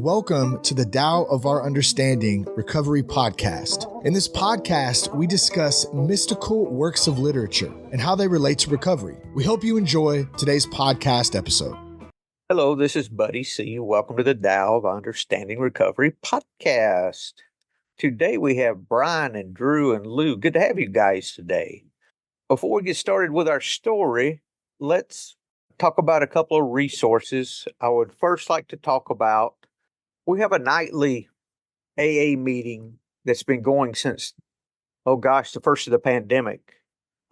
and welcome to the Tao of Our Understanding Recovery Podcast. In this podcast, we discuss mystical works of literature and how they relate to recovery. We hope you enjoy today's podcast episode. Hello, this is Buddy C. Welcome to the Tao of Understanding Recovery Podcast. Today we have Brian and Drew and Lou. Good to have you guys today. Before we get started with our story, let's talk about a couple of resources. I would first like to talk about, we have a nightly AA meeting that's been going since, the first of the pandemic.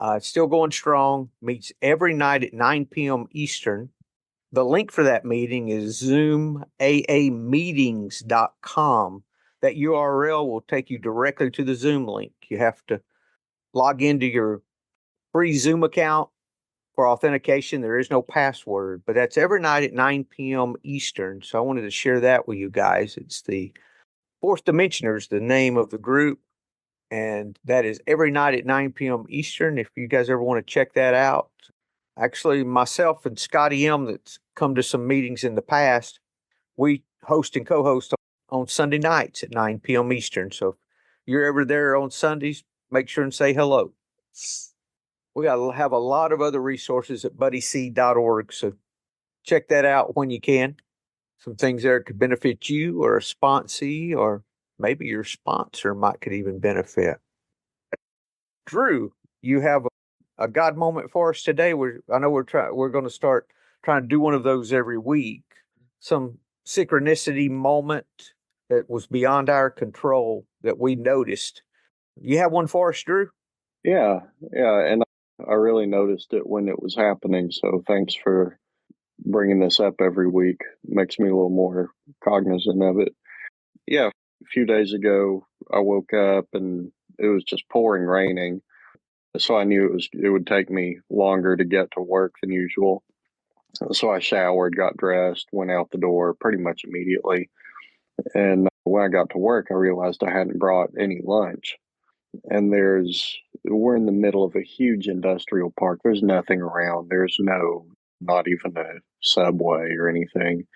It's still going strong, meets every night at 9 p.m. Eastern. The link for that meeting is zoomaameetings.com. That URL will take you directly to the Zoom link. You have to log into your free Zoom account for authentication. There is no password, but that's every night at 9 p.m. Eastern. So I wanted to share that with you guys. It's the Fourth Dimensioners, the name of the group, and that is every night at 9 p.m. Eastern. If you guys ever want to check that out. Actually, myself and Scotty M, that's come to some meetings in the past, we host and co-host on Sunday nights at 9 p.m. Eastern. So if you're ever there on Sundays, make sure and say hello. We have a lot of other resources at buddyc.org, so check that out when you can. Some things there could benefit you or a sponsee, or maybe your sponsor could even benefit. Drew, you have a God moment for us today. We're going to start trying to do one of those every week. Some synchronicity moment that was beyond our control that we noticed. You have one for us, Drew? Yeah, and I really noticed it when it was happening, so thanks for bringing this up every week. It makes me a little more cognizant of it. Yeah, a few days ago, I woke up and it was just pouring raining, so I knew it would take me longer to get to work than usual. So I showered, got dressed, went out the door pretty much immediately. And when I got to work, I realized I hadn't brought any lunch. And we're in the middle of a huge industrial park. There's nothing around. Not even a Subway or anything.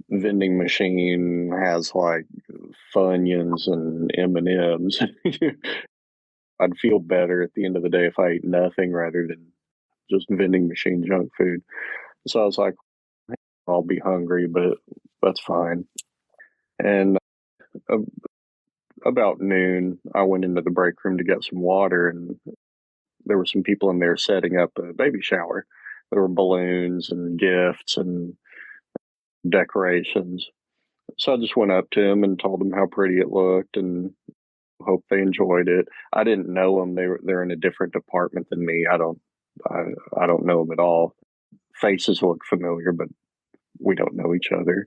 Vending machine has like Funyuns and M&Ms. I'd feel better at the end of the day if I ate nothing rather than just vending machine junk food. So I was like, I'll be hungry, but that's fine. And about noon, I went into the break room to get some water, and there were some people in there setting up a baby shower. There were balloons and gifts and decorations. So I just went up to them and told them how pretty it looked and hope they enjoyed it. I didn't know them. They're in a different department than me. I don't know them at all. Faces look familiar, but we don't know each other.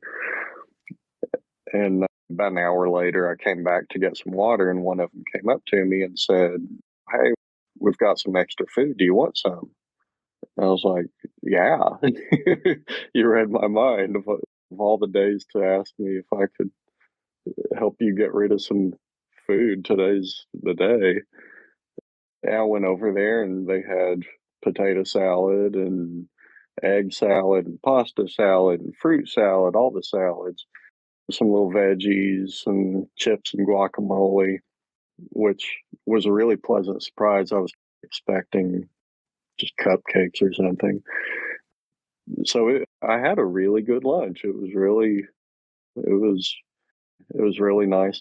And about an hour later, I came back to get some water, and one of them came up to me and said, "Hey, we've got some extra food. Do you want some?" And I was like, "Yeah." You read my mind of all the days to ask me if I could help you get rid of some food. Today's the day. And I went over there, and they had potato salad and egg salad and pasta salad and fruit salad, all the salads, some little veggies and chips and guacamole, which was a really pleasant surprise. I was expecting just cupcakes or something. So I had a really good lunch. It was really nice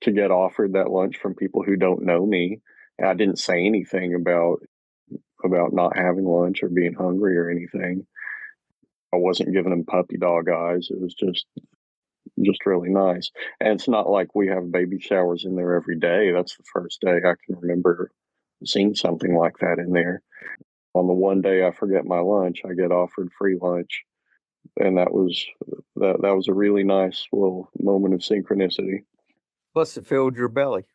to get offered that lunch from people who don't know me. I didn't say anything about not having lunch or being hungry or anything. I wasn't giving them puppy dog eyes. It was just really nice. And it's not like we have baby showers in there every day. That's the first day I can remember seeing something like that in there. On the one day I forget my lunch, I get offered free lunch. And that was a really nice little moment of synchronicity. Plus it filled your belly.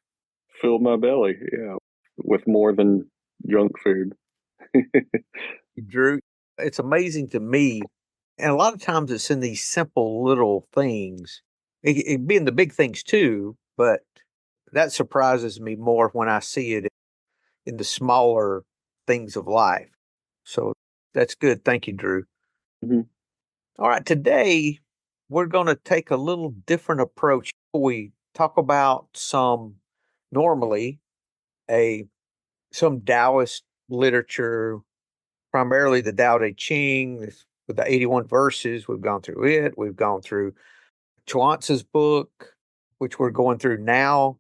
Filled my belly, yeah, with more than junk food. Drew, it's amazing to me, and a lot of times it's in these simple little things. It be in the big things too, but that surprises me more when I see it in the smaller things of life. So that's good. Thank you, Drew. Mm-hmm. All right, today we're going to take a little different approach. We talk about normally some Taoist literature, primarily the Tao Te Ching with the 81 verses. We've gone through it. We've gone through Chuance's book, which we're going through now.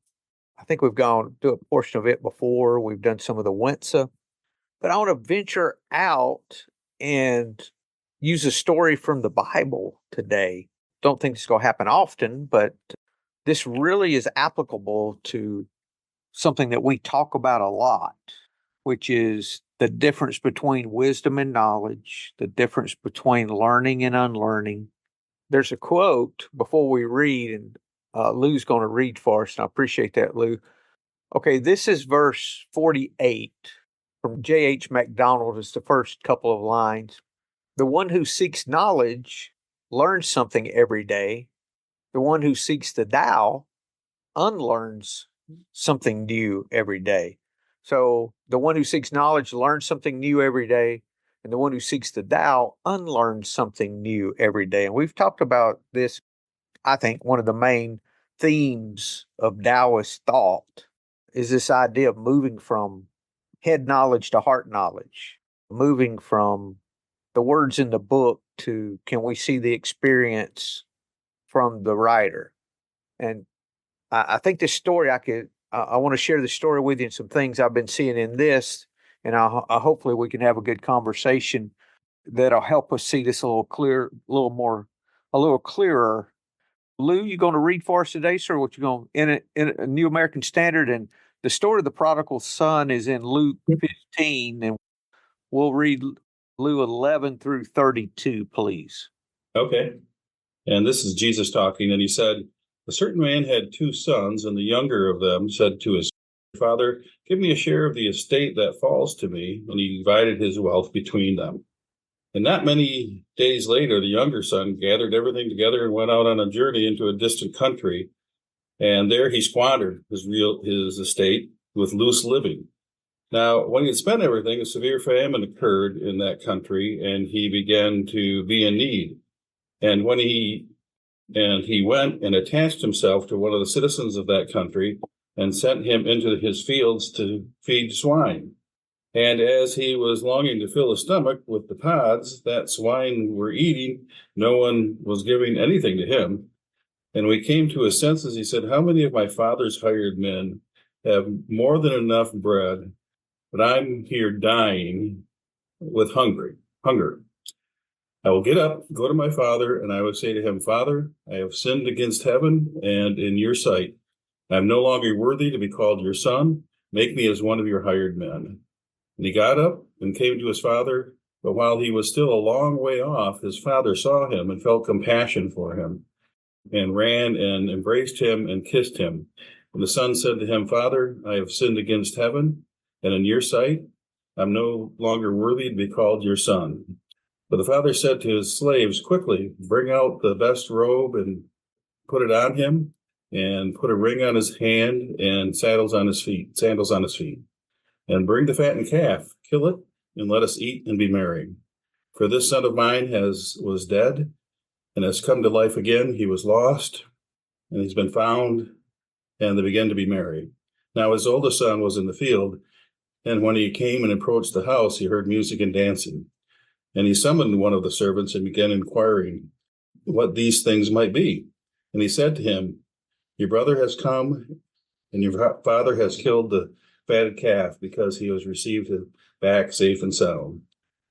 I think we've gone through a portion of it before. We've done some of the Wensa. But I want to venture out and use a story from the Bible today. Don't think it's going to happen often, but this really is applicable to something that we talk about a lot, which is the difference between wisdom and knowledge, the difference between learning and unlearning. There's a quote before we read, and Lou's going to read for us, and I appreciate that, Lou. Okay, this is verse 48 from J.H. MacDonald. It's the first couple of lines. The one who seeks knowledge learns something every day. The one who seeks the Tao unlearns something new every day. So the one who seeks knowledge learns something new every day, and the one who seeks the Tao unlearns something new every day. And we've talked about this. I think one of the main themes of Taoist thought is this idea of moving from head knowledge to heart knowledge, moving from the words in the book to can we see the experience from the writer. And I think this story, I want to share the story with you and some things I've been seeing in this, and hopefully we can have a good conversation that'll help us see this a little clearer. Lou, you going to read for us today, sir? What you going in a New American Standard? And the story of the prodigal son is in Luke 15, and we'll read Luke 11 through 32, please. Okay. And this is Jesus talking, and he said, a certain man had 2 sons, and the younger of them said to his father, give me a share of the estate that falls to me. And he divided his wealth between them. And not many days later, the younger son gathered everything together and went out on a journey into a distant country. And there he squandered his estate with loose living. Now, when he had spent everything, a severe famine occurred in that country, and he began to be in need. And he went and attached himself to one of the citizens of that country and sent him into his fields to feed swine. And as he was longing to fill his stomach with the pods that swine were eating, no one was giving anything to him. And when he came to his senses, he said, how many of my father's hired men have more than enough bread, but I'm here dying with hunger. I will get up, go to my father, and I will say to him, Father, I have sinned against heaven and in your sight. I am no longer worthy to be called your son. Make me as one of your hired men. And he got up and came to his father, but while he was still a long way off, his father saw him and felt compassion for him, and ran and embraced him and kissed him. And the son said to him, Father, I have sinned against heaven and in your sight. I'm no longer worthy to be called your son. But the father said to his slaves, quickly, bring out the best robe and put it on him, and put a ring on his hand and sandals on his feet. And bring the fattened calf, kill it, and let us eat and be merry. For this son of mine was dead and has come to life again. He was lost, and he's been found, and they began to be merry. Now his oldest son was in the field, and when he came and approached the house, he heard music and dancing. And he summoned one of the servants and began inquiring what these things might be. And he said to him, your brother has come, and your father has killed the fatted calf, because he has received him back safe and sound.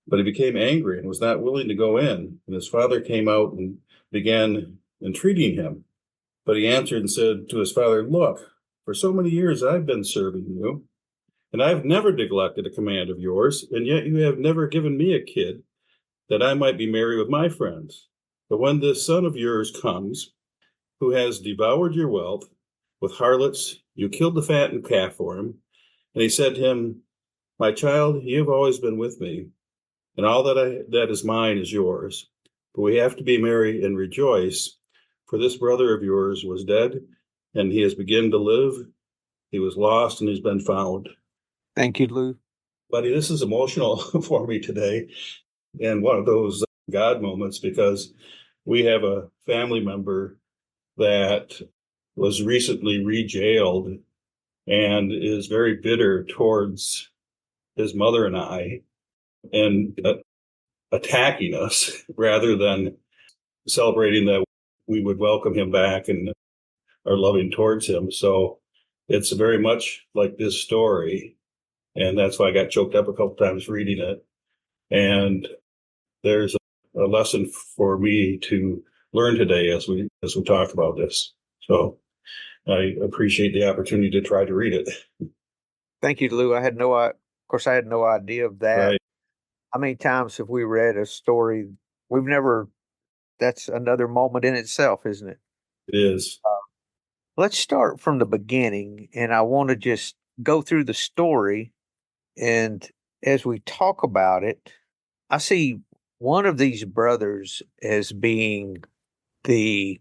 But he became angry and was not willing to go in. And his father came out and began entreating him. But he answered and said to his father, look, for so many years I've been serving you, and I've never neglected a command of yours, and yet you have never given me a kid that I might be merry with my friends. But when this son of yours comes, who has devoured your wealth with harlots, you killed the fattened calf for him. And he said to him, my child, you have always been with me, and all that is mine is yours. But we have to be merry and rejoice, for this brother of yours was dead, and he has begun to live. He was lost, and he's been found. Thank you, Lou. Buddy, this is emotional for me today, and one of those God moments, because We have a family member that was recently re-jailed and is very bitter towards his mother and I, and attacking us rather than celebrating that we would welcome him back and are loving towards him. So it's very much like this story. And that's why I got choked up a couple times reading it. And there's a lesson for me to learn today as we talk about this. So I appreciate the opportunity to try to read it. Thank you, Lou. I had no idea of that. Right. How many times have we read a story we've never? That's another moment in itself, isn't it? It is. Let's start from the beginning, and I want to just go through the story. And as we talk about it, I see one of these brothers as being the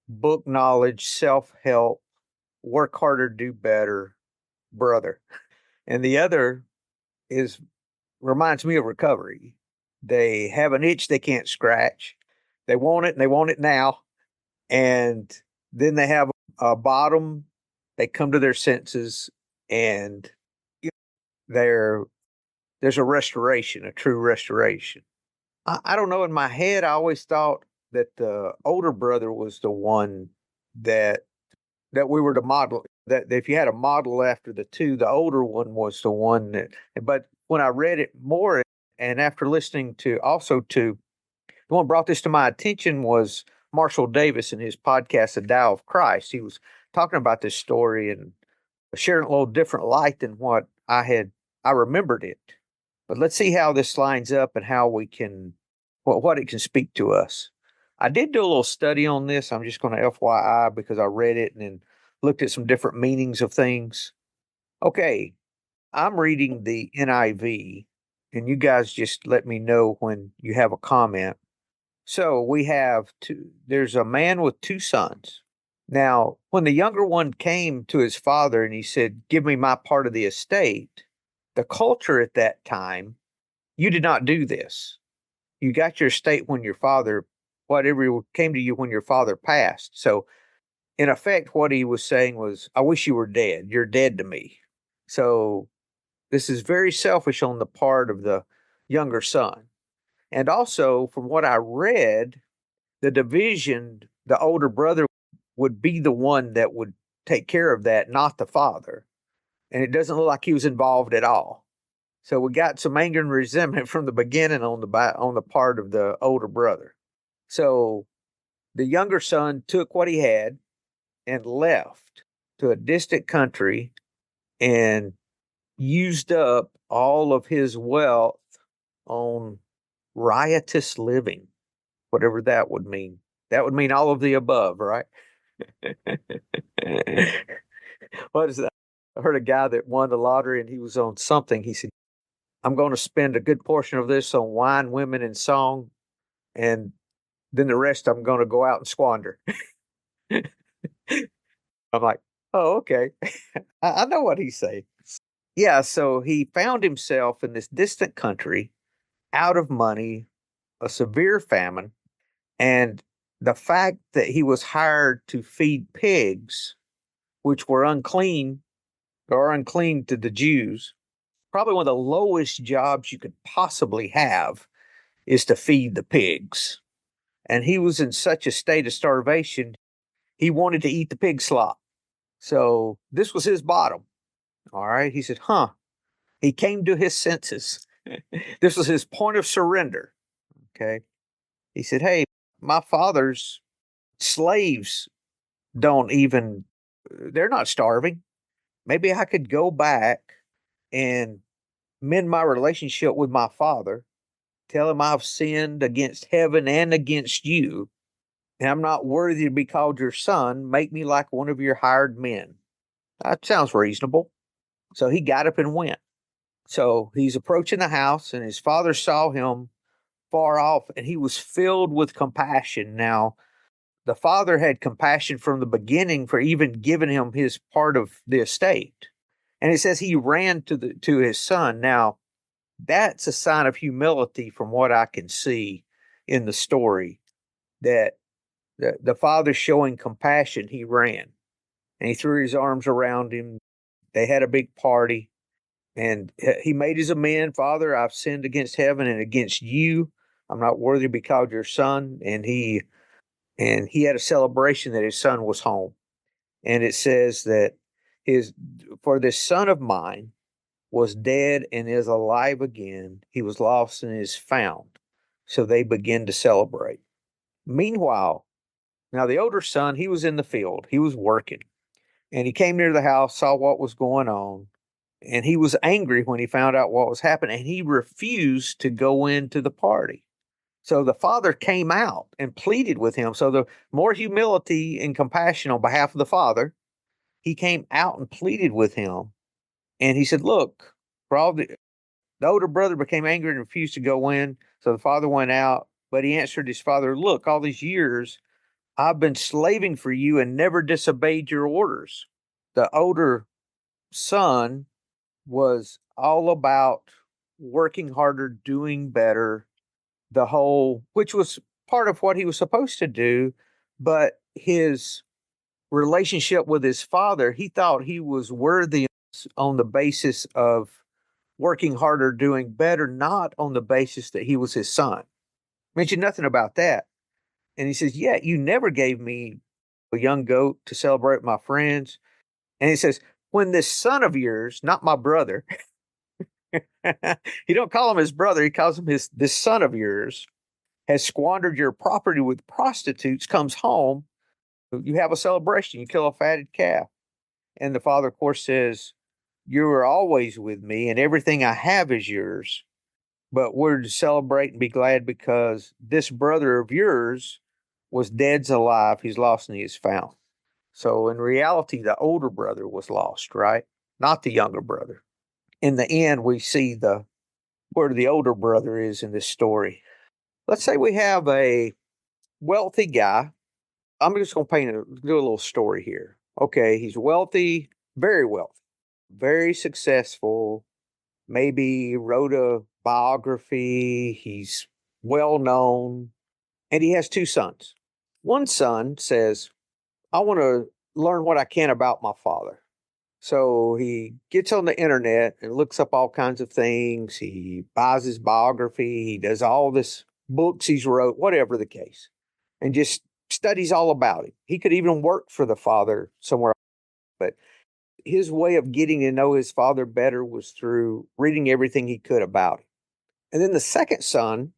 book knowledge, self-help, work harder, do better brother. And the other reminds me of recovery. They have an itch they can't scratch. They want it and they want it now. And then they have a bottom. They come to their senses, and there's a restoration, a true restoration. I don't know. In my head, I always thought that the older brother was the one that we were to model. That if you had a model after the two, the older one was the one that. But when I read it more, and after listening to the one brought this to my attention was Marshall Davis in his podcast, The Tao of Christ. He was talking about this story and sharing a little different light than what I remembered it. But let's see how this lines up and how we can, what it can speak to us. I did do a little study on this. I'm just going to FYI because I read it and then looked at some different meanings of things. Okay, I'm reading the NIV, and you guys just let me know when you have a comment. So we have there's a man with two sons. Now, when the younger one came to his father and he said, "Give me my part of the estate," the culture at that time, you did not do this. You got your estate when your father, whatever came to you when your father passed. So, in effect, what he was saying was, "I wish you were dead. You're dead to me." So, this is very selfish on the part of the younger son. And also, from what I read, the division, the older brother would be the one that would take care of that, not the father. And it doesn't look like he was involved at all. So we got some anger and resentment from the beginning on the part of the older brother. So the younger son took what he had and left to a distant country and used up all of his wealth on riotous living, whatever that would mean. That would mean all of the above, right? What is that? I heard a guy that won the lottery and he was on something. He said, "I'm going to spend a good portion of this on wine, women, and song, and then the rest I'm going to go out and squander." I'm like, "Oh, okay." I know what he's saying. Yeah, so he found himself in this distant country, out of money, a severe famine, and the fact that he was hired to feed pigs, which were unclean or unclean to the Jews, probably one of the lowest jobs you could possibly have is to feed the pigs. And he was in such a state of starvation, he wanted to eat the pig slop. So this was his bottom. All right. He said, he came to his senses. This was his point of surrender. Okay. He said, "Hey, my father's slaves they're not starving. Maybe I could go back and mend my relationship with my father, tell him I've sinned against heaven and against you, and I'm not worthy to be called your son. Make me like one of your hired men." That sounds reasonable. So he got up and went. So he's approaching the house, and his father saw him far off, and he was filled with compassion. Now, the father had compassion from the beginning for even giving him his part of the estate. And it says he ran to his son. Now, that's a sign of humility from what I can see in the story. that the father showing compassion, he ran and he threw his arms around him. They had a big party and he made his amend. Father, I've sinned against heaven and against you. I'm not worthy to be called your son. And he had a celebration that his son was home. And it says that for this son of mine was dead and is alive again. He was lost and is found. So they begin to celebrate. Meanwhile, now the older son, he was in the field. He was working. And he came near the house, saw what was going on, and he was angry when he found out what was happening, and he refused to go into the party. So the father came out and pleaded with him. So the more humility and compassion on behalf of the father, he came out and pleaded with him. And he said, look, for all the older brother became angry and refused to go in. So the father went out, but he answered his father, look, all these years I've been slaving for you and never disobeyed your orders. The older son was all about working harder, doing better, which was part of what he was supposed to do, but his relationship with his father, he thought he was worthy on the basis of working harder, doing better, not on the basis that he was his son. Mentioned nothing about that. And he says, yeah, you never gave me a young goat to celebrate with my friends. And he says, when this son of yours, not my brother, he don't call him his brother, he calls him this son of yours, has squandered your property with prostitutes, comes home, you have a celebration, you kill a fatted calf. And the father, of course, says, you are always with me, and everything I have is yours. But we're to celebrate and be glad because this brother of yours was dead's alive, he's lost and he is found. So in reality, the older brother was lost, right? Not the younger brother. In the end, we see where the older brother is in this story. Let's say we have a wealthy guy. I'm just going to do a little story here. Okay, he's wealthy, very successful, maybe wrote a biography, he's well known, and he has two sons. One son says, I want to learn what I can about my father. So he gets on the internet and looks up all kinds of things. He buys his biography. He does all this books he's wrote, whatever the case, and just studies all about him. He could even work for the father somewhere, but his way of getting to know his father better was through reading everything he could about him. And then the second son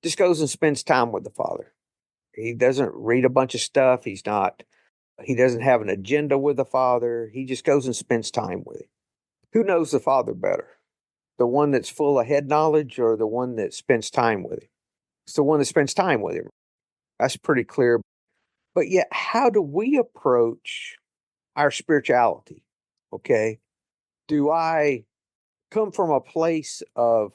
just goes and spends time with the father. He doesn't read a bunch of stuff. He doesn't have an agenda with the father. He just goes and spends time with him. Who knows the father better? The one that's full of head knowledge or the one that spends time with him? It's the one that spends time with him. That's pretty clear. But yet, how do we approach our spirituality? Okay. Do I come from a place of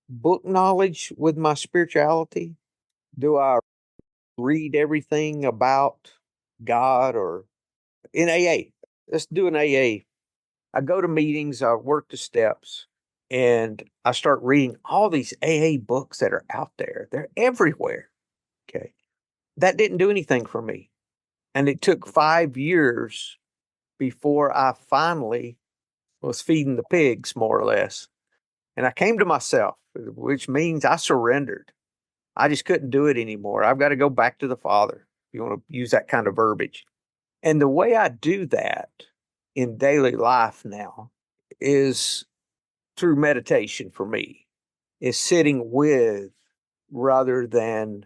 book knowledge with my spirituality? Do I read everything about God or in AA? Let's do an AA. I go to meetings, I work the steps, and I start reading all these AA books that are out there. They're everywhere. Okay. That didn't do anything for me. And it took 5 years before I finally was feeding the pigs, more or less. And I came to myself, which means I surrendered. I just couldn't do it anymore. I've got to go back to the Father, if you want to use that kind of verbiage. And the way I do that in daily life now is through meditation for me, is sitting with rather than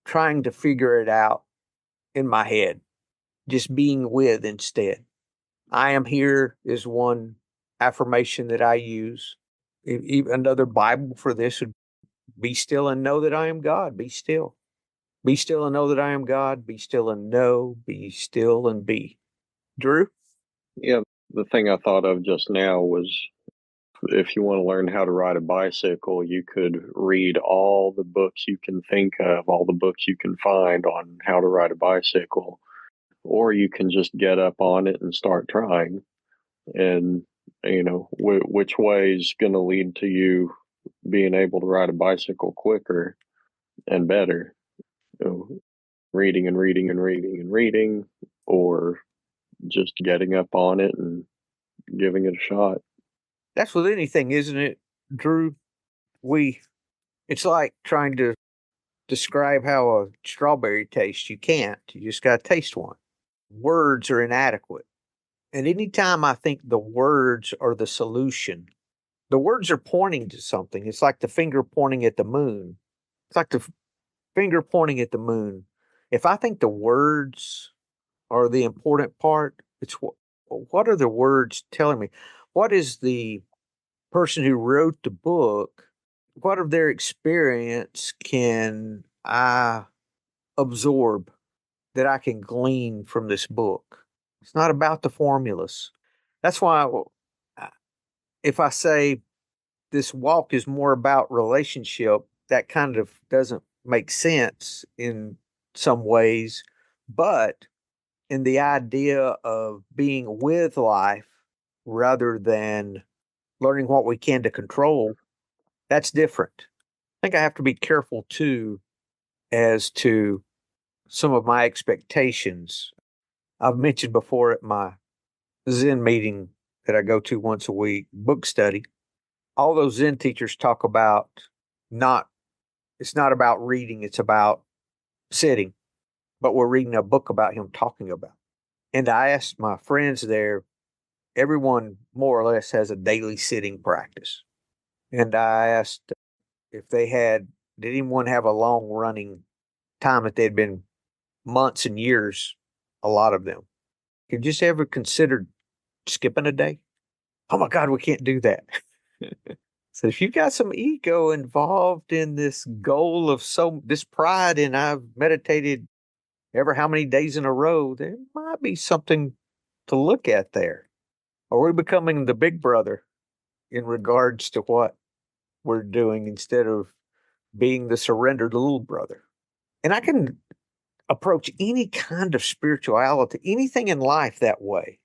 trying to figure it out in my head, just being with instead. I am here is one affirmation that I use. Even another Bible for this would be still and know that I am God. Be still. Be still and know that I am God. Be still and know. Be still and be. Drew? Yeah, the thing I thought of just now was if you want to learn how to ride a bicycle, you could read all the books you can think of, all the books you can find on how to ride a bicycle, or you can just get up on it and start trying. And, which way is going to lead to you being able to ride a bicycle quicker and better? reading and reading and reading and reading, or just getting up on it and giving it a shot. That's with anything, isn't it, Drew? It's like trying to describe how a strawberry tastes. You can't. You just got to taste one. Words are inadequate. And anytime I think the words are the solution, the words are pointing to something. It's like the finger pointing at the moon. It's like the finger pointing at the moon. If I think the words are the important part, it's what are the words telling me? What is the person who wrote the book? What of their experience can I absorb that I can glean from this book? It's not about the formulas. That's why if I say this walk is more about relationship, that kind of doesn't make sense in some ways. But in the idea of being with life rather than learning what we can to control, that's different. I think I have to be careful too as to some of my expectations. I've mentioned before at my Zen meeting that I go to once a week, book study, all those Zen teachers talk about not, it's not about reading, it's about sitting, but we're reading a book about him talking about. And I asked my friends there, everyone more or less has a daily sitting practice. And I asked if did anyone have a long running time that they'd been months and years, a lot of them. Have you just ever considered skipping a day? Oh my God, we can't do that. So if you've got some ego involved in this goal of this pride, and I've meditated ever how many days in a row, there might be something to look at there. Are we becoming the big brother in regards to what we're doing instead of being the surrendered little brother? And I can approach any kind of spirituality, anything in life that way.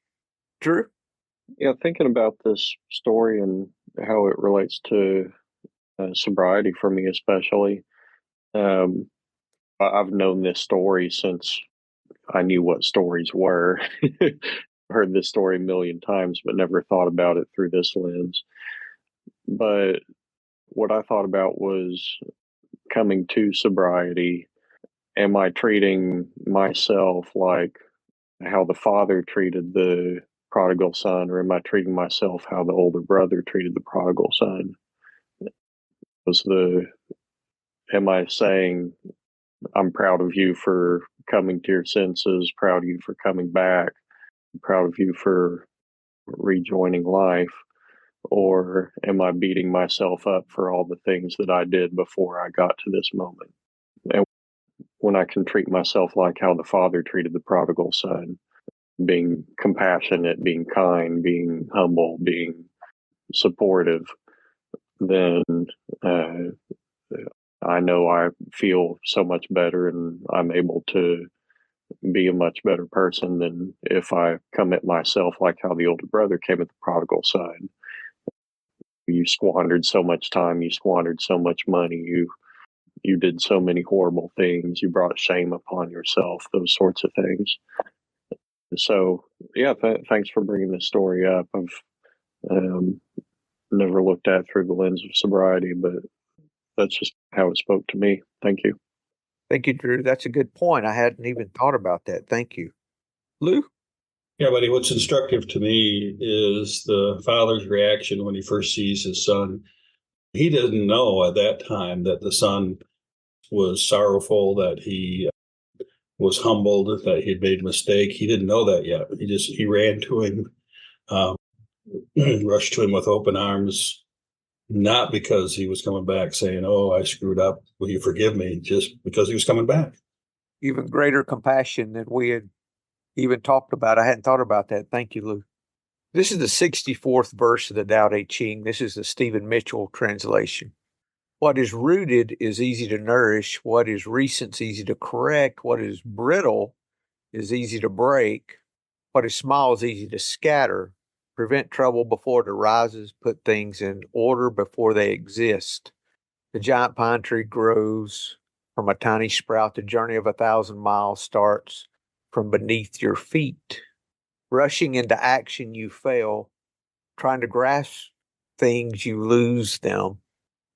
Drew? Yeah, thinking about this story and how it relates to sobriety for me, especially. Um, I've known this story since I knew what stories were. Heard this story a million times, but never thought about it through this lens. But what I thought about was coming to sobriety. Am I treating myself like how the father treated the prodigal son, or am I treating myself how the older brother treated the prodigal son? Am I saying, I'm proud of you for coming to your senses, proud of you for coming back, proud of you for rejoining life? Or am I beating myself up for all the things that I did before I got to this moment? And when I can treat myself like how the father treated the prodigal son, being compassionate, being kind, being humble, being supportive, then uh, I know I feel so much better and I'm able to be a much better person than if I come at myself like how the older brother came at the prodigal son. You squandered so much time, you squandered so much money, you did so many horrible things, you brought shame upon yourself, those sorts of things. So, yeah, thanks for bringing this story up. I've never looked at it through the lens of sobriety, but that's just how it spoke to me. Thank you. Thank you, Drew. That's a good point. I hadn't even thought about that. Thank you. Lou? Yeah, buddy, what's instructive to me is the father's reaction when he first sees his son. He didn't know at that time that the son was sorrowful, that he was humbled, that he'd made a mistake. He didn't know that yet. He ran to him, rushed to him with open arms, not because he was coming back saying, "Oh, I screwed up. Will you forgive me?" Just because he was coming back. Even greater compassion than we had even talked about. I hadn't thought about that. Thank you, Lou. This is the 64th verse of the Tao Te Ching. This is the Stephen Mitchell translation. What is rooted is easy to nourish. What is recent is easy to correct. What is brittle is easy to break. What is small is easy to scatter. Prevent trouble before it arises. Put things in order before they exist. The giant pine tree grows From a tiny sprout, the journey of 1,000 miles starts from beneath your feet. Rushing into action, you fail. Trying to grasp things, you lose them.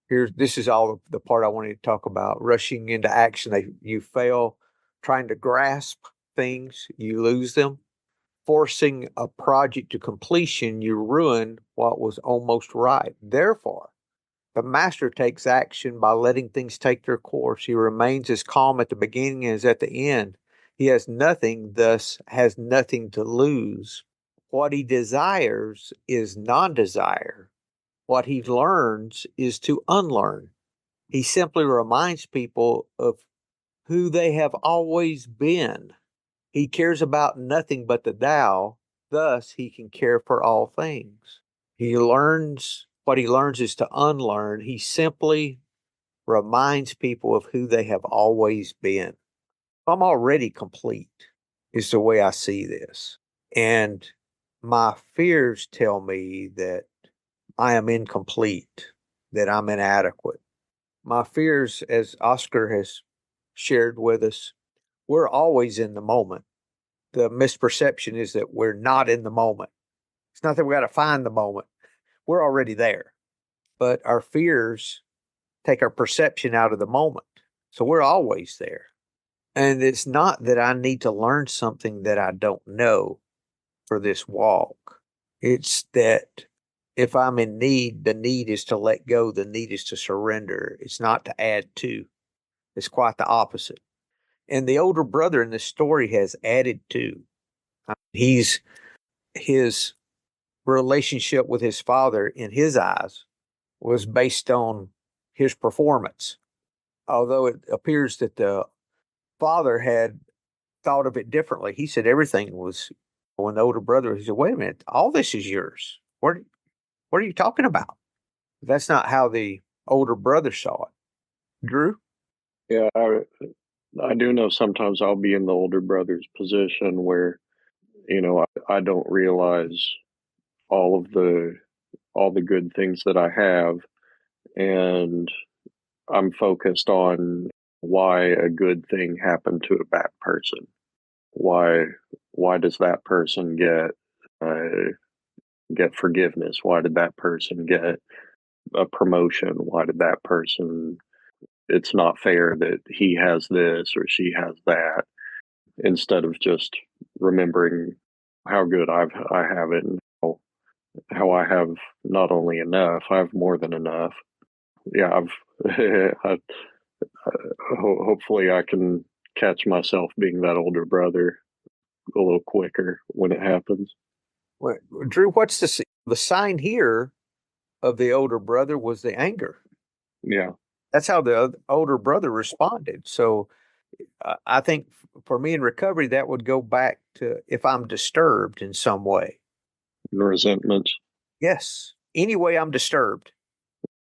This is all the part I wanted to talk about. Rushing into action, you fail. Trying to grasp things, you lose them. Forcing a project to completion, you ruin what was almost right. Therefore, the master takes action by letting things take their course. He remains as calm at the beginning as at the end. He has nothing, thus has nothing to lose. What he desires is non-desire. What he learns is to unlearn. He simply reminds people of who they have always been. He cares about nothing but the Tao, thus he can care for all things. What he learns is to unlearn. He simply reminds people of who they have always been. I'm already complete, is the way I see this. And my fears tell me that I am incomplete, that I'm inadequate. My fears, as Oscar has shared with us, we're always in the moment. The misperception is that we're not in the moment. It's not that we got to find the moment. We're already there. But our fears take our perception out of the moment. So we're always there. And it's not that I need to learn something that I don't know for this walk. It's that if I'm in need, the need is to let go. The need is to surrender. It's not to add to. It's quite the opposite. And the older brother in this story has added to. His relationship with his father, in his eyes, was based on his performance. Although it appears that the father had thought of it differently. He said everything was, when the older brother, he said, wait a minute, all this is yours. What are you talking about? That's not how the older brother saw it. Drew? Yeah, I do know sometimes I'll be in the older brother's position where, I don't realize all the good things that I have, and I'm focused on why a good thing happened to a bad person. Why does that person get forgiveness? Why did that person get a promotion? Why did that person? It's not fair that he has this or she has that. Instead of just remembering how good I have it, and how I have not only enough, I have more than enough. Yeah, hopefully I can catch myself being that older brother a little quicker when it happens. Well, Drew, what's the sign here of the older brother was the anger. Yeah. That's how the older brother responded. So I think for me in recovery, that would go back to if I'm disturbed in some way. Resentments. Yes. Any way I'm disturbed.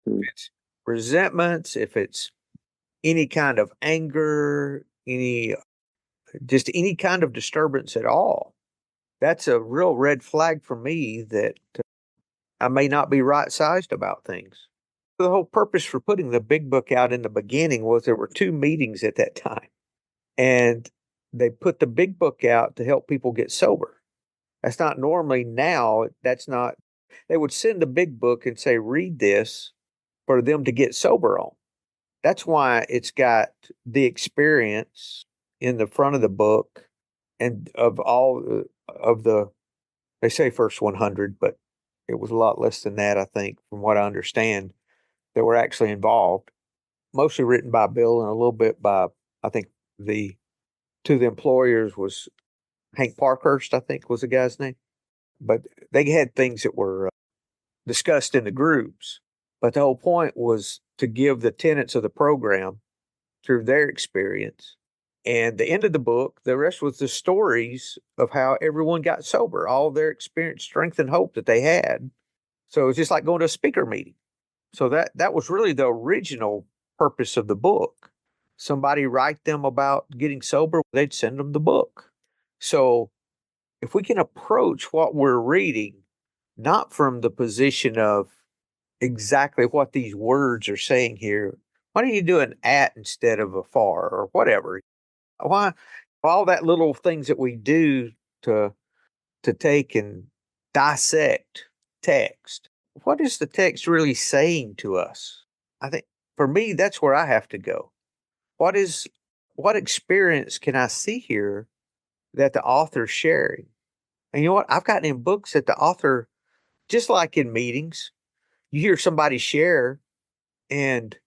If it's resentments, if it's any kind of anger, just any kind of disturbance at all, that's a real red flag for me that I may not be right sized about things. The whole purpose for putting the big book out in the beginning was there were 2 meetings at that time. And they put the big book out to help people get sober. That's not normally now. They would send the big book and say, read this for them to get sober on. That's why it's got the experience in the front of the book and of all of they say first 100, but it was a lot less than that, I think, from what I understand, that were actually involved. Mostly written by Bill and a little bit by, I think, to the employers was Hank Parkhurst, I think was the guy's name. But they had things that were discussed in the groups. But the whole point was to give the tenets of the program through their experience. And the end of the book, the rest was the stories of how everyone got sober, all their experience, strength, and hope that they had. So it was just like going to a speaker meeting. So that was really the original purpose of the book. Somebody write them about getting sober, they'd send them the book. So if we can approach what we're reading, not from the position of exactly what these words are saying here, Why don't you do an at instead of a for or whatever? Why all that little things that we do to take and dissect text. What is the text really saying to us? I think for me, that's where I have to go. What experience can I see here that the author's sharing? And you know what? I've gotten in books that the author, just like in meetings, you hear somebody share and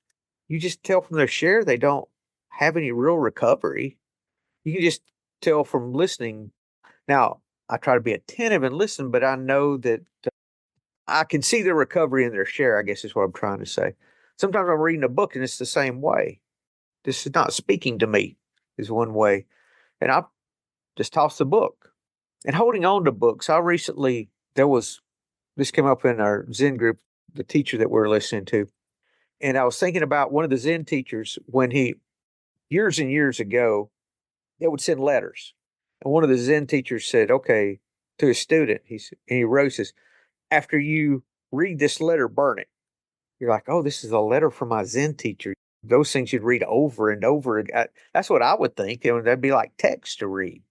you just tell from their share they don't have any real recovery. You can just tell from listening. Now, I try to be attentive and listen, but I know that I can see the recovery in their share, I guess is what I'm trying to say. Sometimes I'm reading a book and it's the same way. This is not speaking to me, is one way. And I just toss the book. And holding on to books, this came up in our Zen group, the teacher that we're listening to. And I was thinking about one of the Zen teachers when years and years ago, they would send letters. And one of the Zen teachers said, okay, to his student, he wrote, says, after you read this letter, burn it. You're like, oh, this is a letter from my Zen teacher. Those things you'd read over and over. That's what I would think. That'd be like text to read.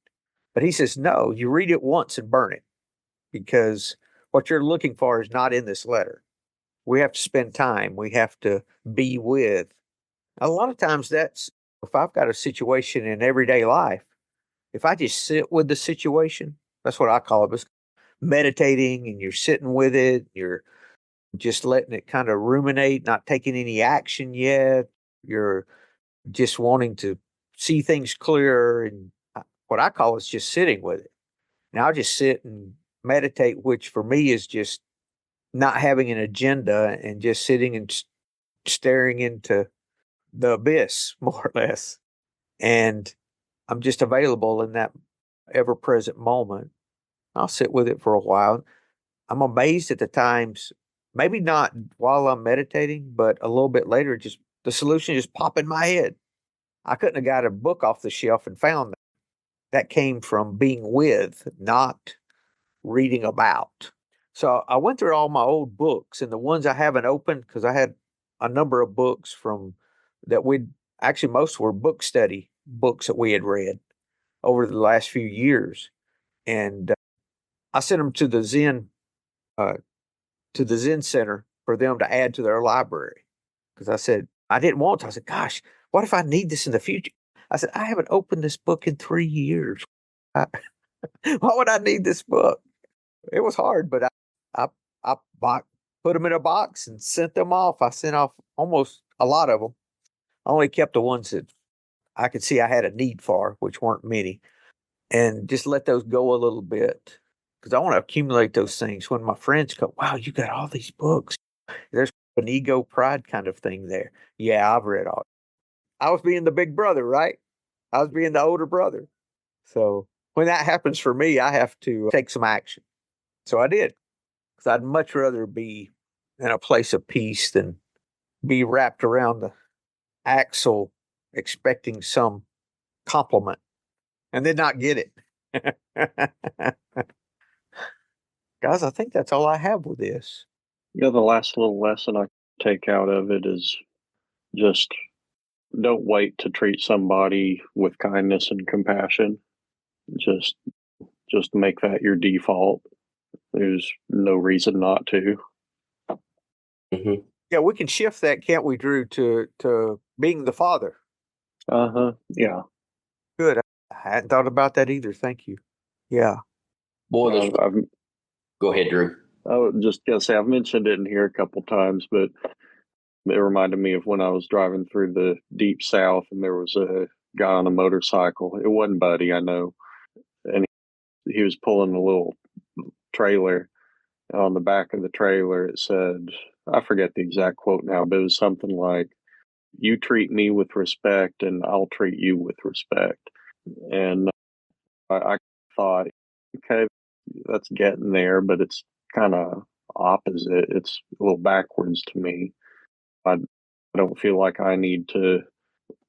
But he says, no, you read it once and burn it because what you're looking for is not in this letter. We have to spend time. We have to be with. A lot of times if I've got a situation in everyday life, if I just sit with the situation, that's what I call it. It's meditating and you're sitting with it. You're just letting it kind of ruminate, not taking any action yet. You're just wanting to see things clearer. And what I call is just sitting with it. And I'll just sit and meditate, which for me is just not having an agenda and just sitting and staring into the abyss, more or less. And I'm just available in that ever present moment. I'll sit with it for a while. I'm amazed at the times, maybe not while I'm meditating, but a little bit later, just the solution just pop in my head. I couldn't have got a book off the shelf and found that. That came from being with, not reading about. So I went through all my old books and the ones I haven't opened, because I had a number of books most were book study books that we had read over the last few years. And I sent them uh, to the Zen Center for them to add to their library. Because I said, I didn't want to. I said, gosh, what if I need this in the future? I said, I haven't opened this book in 3 years. Why would I need this book? It was hard, but I put them in a box and sent them off. I sent off almost a lot of them. I only kept the ones that I could see I had a need for, which weren't many, and just let those go a little bit because I want to accumulate those things. When my friends go, wow, you got all these books. There's an ego pride kind of thing there. Yeah, I've read all. I was being the big brother, right? I was being the older brother. So when that happens for me, I have to take some action. So I did, because I'd much rather be in a place of peace than be wrapped around the axle expecting some compliment and then not get it. Guys, I think that's all I have with this. The last little lesson I take out of it is just don't wait to treat somebody with kindness and compassion. Just make that your default. There's no reason not to. Mm-hmm. Yeah, we can shift that, can't we, Drew, to being the father? Yeah. Good. I hadn't thought about that either. Thank you. Yeah. Boy, go ahead, Drew. I was just gonna say I've mentioned it in here a couple times, but it reminded me of when I was driving through the deep south and there was a guy on a motorcycle. It wasn't Buddy, I know, and he was pulling a little trailer. On the back of the trailer, it said, I forget the exact quote now, but it was something like, "You treat me with respect, and I'll treat you with respect." And I thought, okay, that's getting there, but it's kind of opposite. It's a little backwards to me. I don't feel like I need to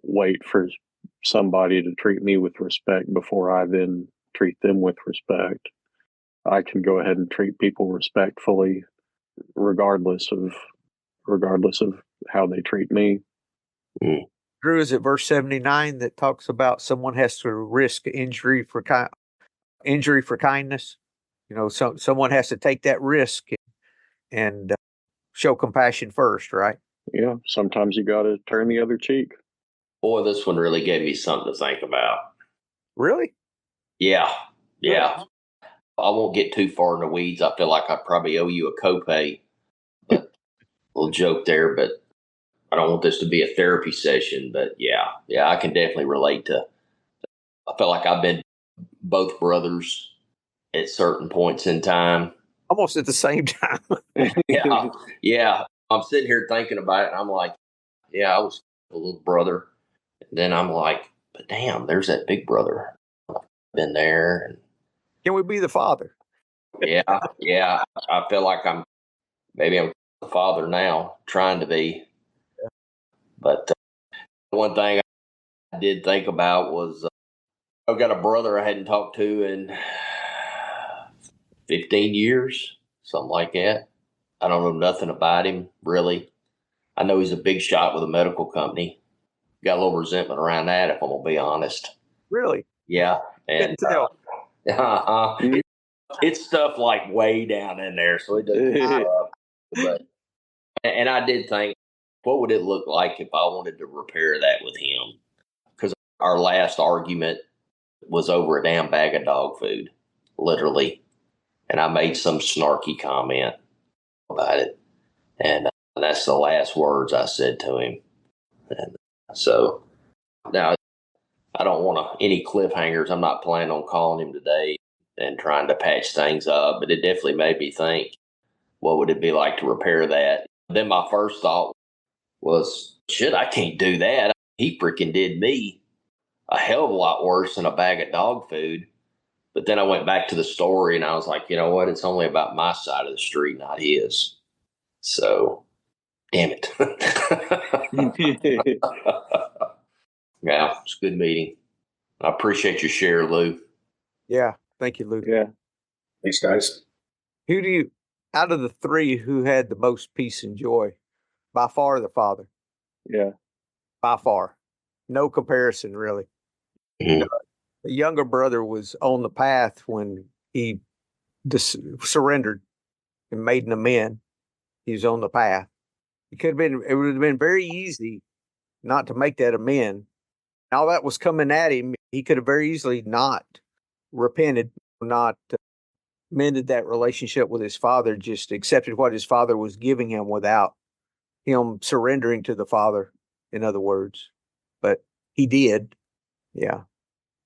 wait for somebody to treat me with respect before I then treat them with respect. I can go ahead and treat people respectfully regardless of how they treat me. Drew, is it verse 79 that talks about someone has to risk injury for kindness? You know, someone has to take that risk and show compassion first, right? Yeah, sometimes you got to turn the other cheek. Boy, this one really gave me something to think about. Really? Yeah. I won't get too far in the weeds. I feel like I probably owe you a copay. But a little joke there, but I don't want this to be a therapy session. But yeah, I can definitely relate to. I feel like I've been both brothers at certain points in time. Almost at the same time. Yeah. I'm sitting here thinking about it, and I'm like, yeah, I was a little brother. And then I'm like, but damn, there's that big brother. I've been there. And Can we be the father? yeah. I feel like I'm the father now, trying to be. But one thing I did think about was I've got a brother I hadn't talked to in 15 years, something like that. I don't know nothing about him, really. I know he's a big shot with a medical company. Got a little resentment around that, if I'm going to be honest. Really? Yeah. And it's stuff like way down in there, so it doesn't come up. But and I did think, what would it look like if I wanted to repair that with him? Because our last argument was over a damn bag of dog food, literally. And I made some snarky comment about it. And that's the last words I said to him. And so now I don't want any cliffhangers. I'm not planning on calling him today and trying to patch things up, but it definitely made me think, what would it be like to repair that? Then my first thought was, shit, I can't do that. He freaking did me a hell of a lot worse than a bag of dog food. But then I went back to the story and I was like, you know what? It's only about my side of the street, not his. So, damn it. Yeah, it's a good meeting. I appreciate your share, Lou. Yeah. Thank you, Luke. Yeah. Thanks, guys. Out of the three, who had the most peace and joy? By far the father. Yeah. By far. No comparison, really. Mm-hmm. The younger brother was on the path when he surrendered and made an amend. He was on the path. It would have been very easy not to make that amend. All that was coming at him. He could have very easily not repented, not mended that relationship with his father, just accepted what his father was giving him without him surrendering to the father, in other words. But he did. Yeah.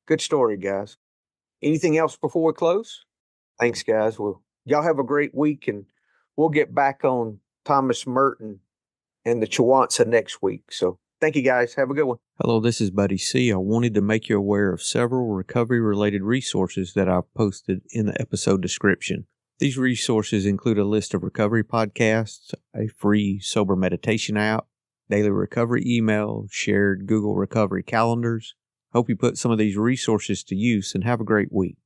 Good story, guys. Anything else before we close? Thanks, guys. Well, y'all have a great week, and we'll get back on Thomas Merton and the Chihuahua next week. So thank you, guys. Have a good one. Hello, this is Buddy C. I wanted to make you aware of several recovery-related resources that I've posted in the episode description. These resources include a list of recovery podcasts, a free sober meditation app, daily recovery email, shared Google recovery calendars. Hope you put some of these resources to use and have a great week.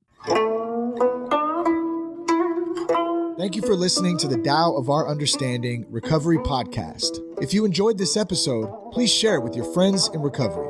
Thank you for listening to the Tao of Our Understanding Recovery Podcast. If you enjoyed this episode, please share it with your friends in recovery.